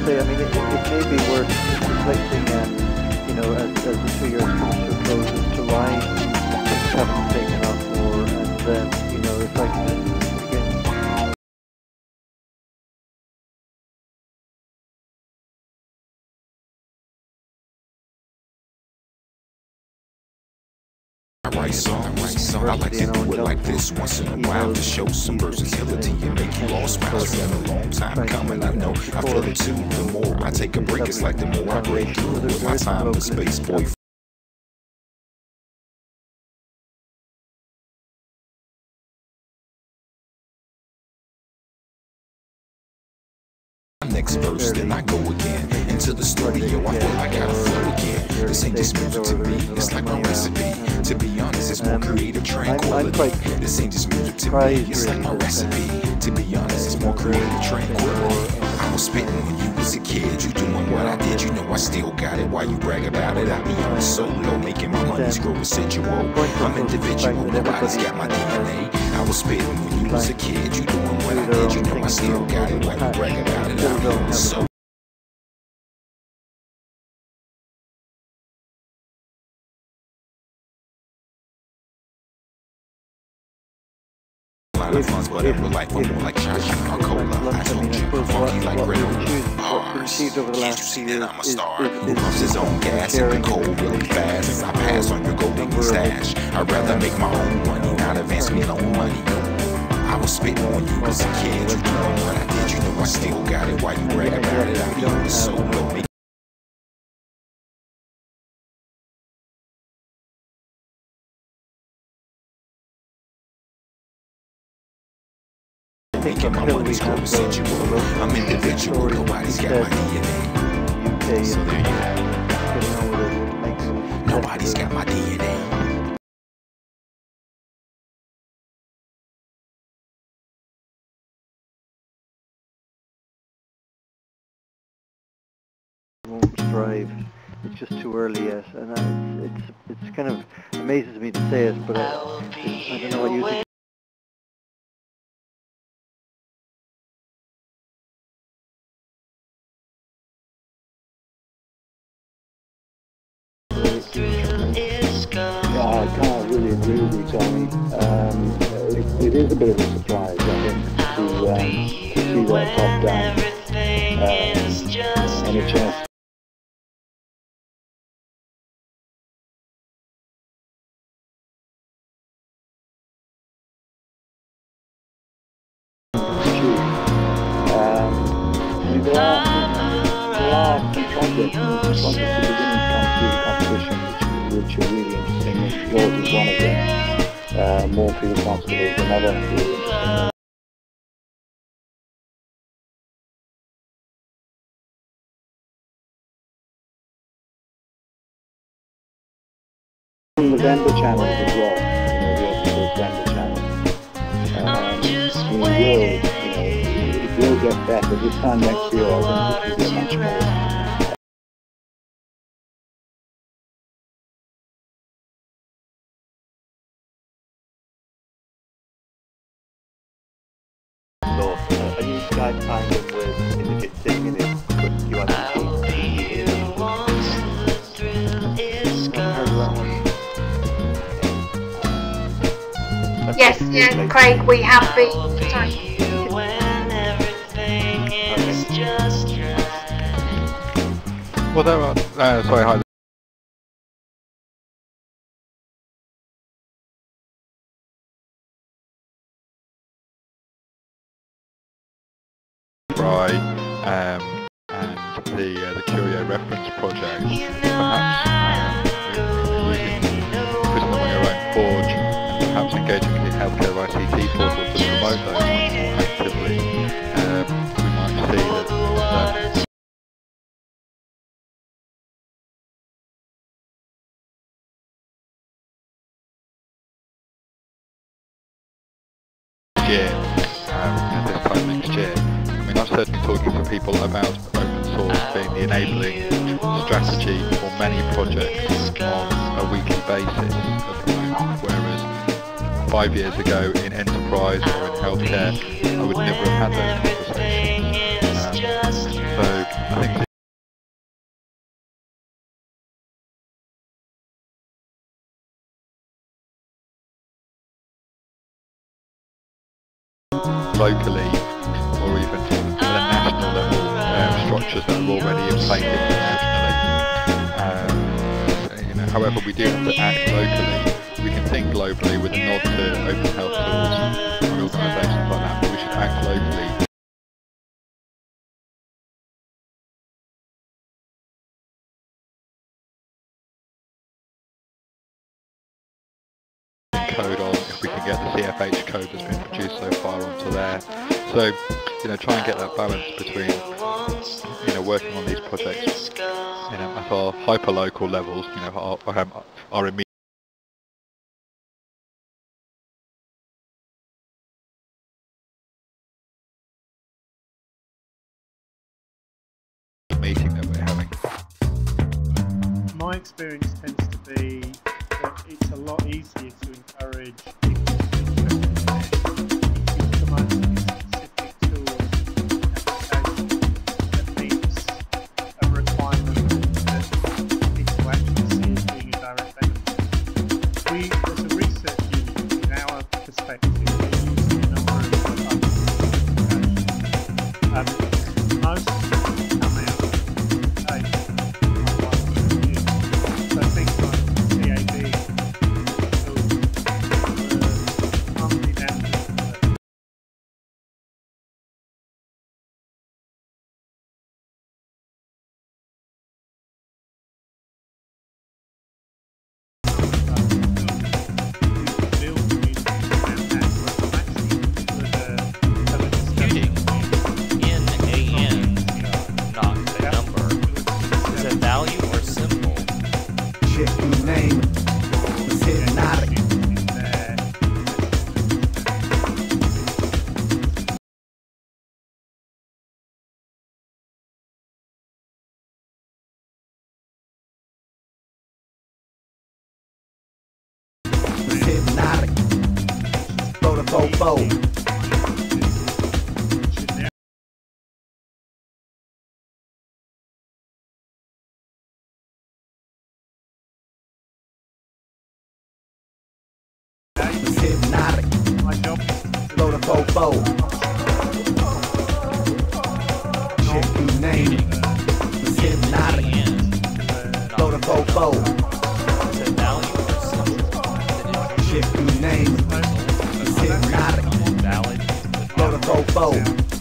say, I mean, it may be worth reflecting, you know, as the 2 years comes to a close, as to why things haven't taken off more, and you know, if I can again. I write songs. I like to do it like this once in a while to show some versatility and make you all smile. It's been a long time coming, I know. I feel it too. The more I take a break, it's like the more I break through with my time and space, boy. Next verse, then I go again into the studio. I feel like I gotta flow again. This ain't just music to me, it's like my recipe. To be honest, it's more creative tranquility. This ain't just music to me, it's like my recipe. To be honest, it's more creative tranquility. I was spitting when you was a kid, you doing what I did, you know I still got it. Why you brag about it? I be on solo, making my money's grow residual. I'm individual, nobody's got my DNA. I was spitting when you was a kid, you doing what I did, you know I still got it. Why you brag about it? I be on solo. Funds, but in real life, I'm more like Josh and Cola. I told you, I'm funky like Red bars. Can't you see that I'm a star? Who pumps his own gas and the cold really fast? As I pass on your golden stash, I'd rather make my own money, not advance me loan money. I was spitting when you was a kid, you doing what I did, you know I still got it. Why you brag about it? I be on the solo. Making my money's grow residual. I'm individual, nobody's got my DNA. So there you have it. Nobody's got my DNA. Won't thrive. It's just too early yet, and it's kind of amazes me to say it, but I don't know what you think. Yeah, I can't really agree with you, Tony. It is a bit of a surprise, I think, to see that top down. And a chance. There are projects at the beginning come through the competition which are really interesting. Yours is one of them. Moorfield Hospital is another really interesting. The vendor channels as well, the vendor channels. It will get better. This time next year, I think this will be much more. Are you guys tying in with Indicate Sing and it's Yes, yeah, Craig, we have been. Sorry. Well, there are. Sorry, hi. And the Curio reference project, perhaps using putting them on your own forge, and perhaps engaging the healthcare ICT portal to promote those more actively. We might see that. Year, this time next year. I mean, I'm certainly talking to people about open source being the enabling strategy for many projects on a weekly basis at the moment, whereas 5 years ago in enterprise or in healthcare, I would never have had those conversations. So I locally or even at a national level structures that are already in place internationally. However, we do have to act locally. We can think globally with a nod to open health tools and organisations like that, but we should act locally. Code on if we can get the CFH code that's been produced so far onto there. So, try and get that balance between, working on these projects, at our hyper-local levels, our immediate meeting that we're having. My experience tends to be that it's a lot easier to encourage people to implement specific tools that meets a requirement that people actually see as being a direct benefit. We, as a research unit, in our perspective, we're using a number of applications. Most come out of so things like CAD tools were only down to my job is to load a fofo. Check your name. Hypnotic. Load a fofo. Check your name. Hypnotic. Load a fofo.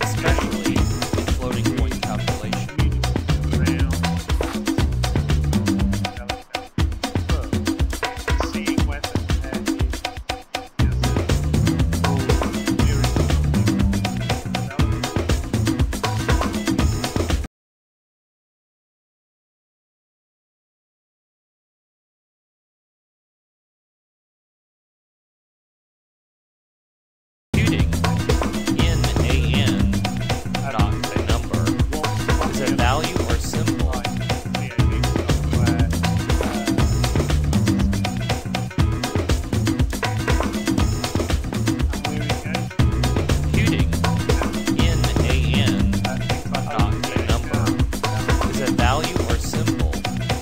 Especially in floating point calculation. Seeing whether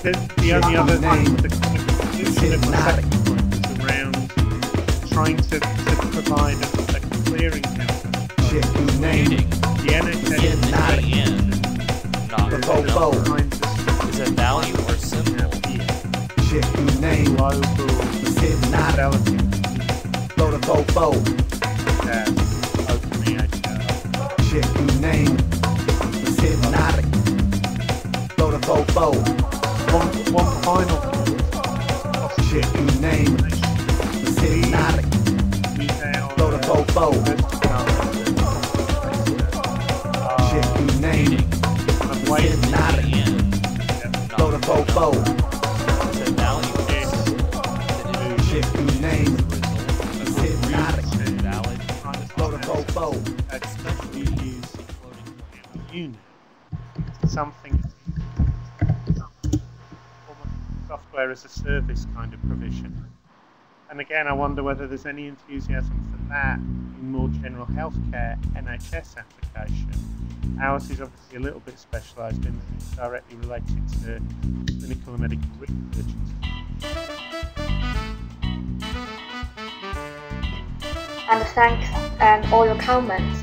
there is the only other thing, the conclusion of the second point was around trying to provide a clearinghouse. The NHS is a value or symbol. Global fidelity. Open EHR. Check your name. It's hypnotic. Blow the fofo. One final Check your name. It's hypnotic. Blow the fofo. Check your name. It's hypnotic. Blow the fofo. Check your name. It's hypnotic. Blow the fofo. especially used in unit. Something software as a service kind of provision. And again, I wonder whether there's any enthusiasm for that in more general healthcare NHS application. Ours is obviously a little bit specialised in that it's directly related to clinical and medical research. And thanks and all your comments.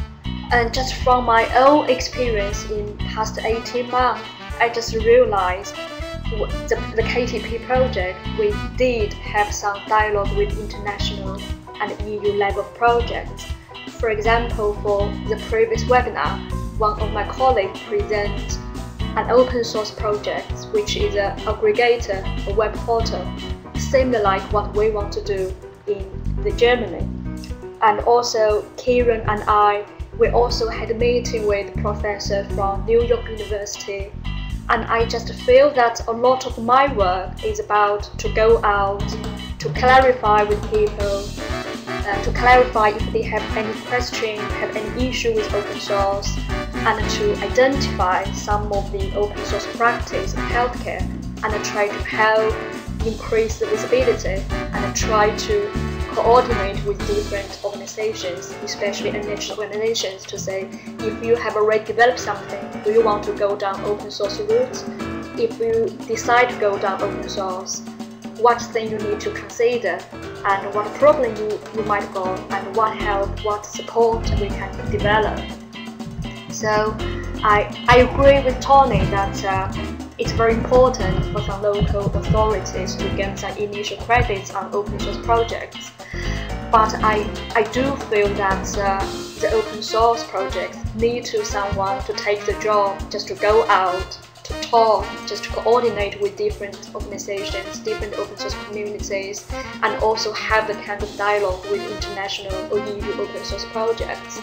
And just from my own experience in past 18 months, I just realized the KTP project, we did have some dialogue with international and EU level projects. For example, for the previous webinar, one of my colleagues presented an open source project, which is an aggregator, a web portal, similar like what we want to do in Germany. And also, Kieran and I, we also had a meeting with a professor from New York University, and I just feel that a lot of my work is about to go out, to clarify with people, to clarify if they have any question, have any issue with open source, and to identify some of the open source practice in healthcare, and try to help increase the visibility, and try to coordinate with different organizations, especially NHS organizations, to say, if you have already developed something, do you want to go down open source route? If you decide to go down open source, what thing you need to consider, and what problem you might go, and what help, what support we can develop. So I agree with Tony that it's very important for some local authorities to get some initial credits on open source projects. But I do feel that the open source projects need someone to take the job, just to go out, to talk, just to coordinate with different organizations, different open source communities, and also have the kind of dialogue with international or EU open source projects.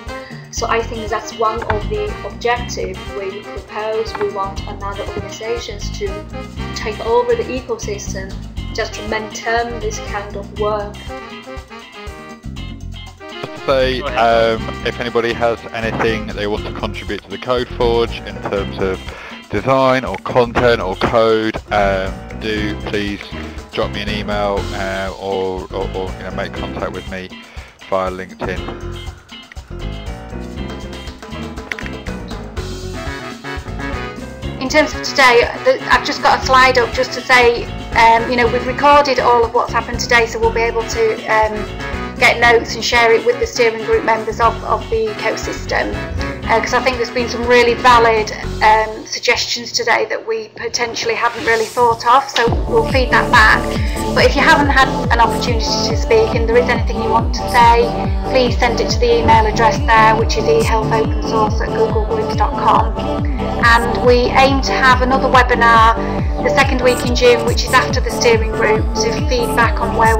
So I think that's one of the objectives we propose. We want another organizations to take over the ecosystem, just to maintain this kind of work. Say, if anybody has anything they want to contribute to the Code Forge in terms of design or content or code, do please drop me an email or make contact with me via LinkedIn. In terms of today, I've just got a slide up just to say, we've recorded all of what's happened today, so we'll be able to get notes and share it with the steering group members of the ecosystem, because I think there's been some really valid suggestions today that we potentially hadn't really thought of, so we'll feed that back. But if you haven't had an opportunity to speak and there is anything you want to say, please send it to the email address there, which is ehealthopensource@googlegroups.com. And we aim to have another webinar the second week in June, which is after the steering group, to feedback on where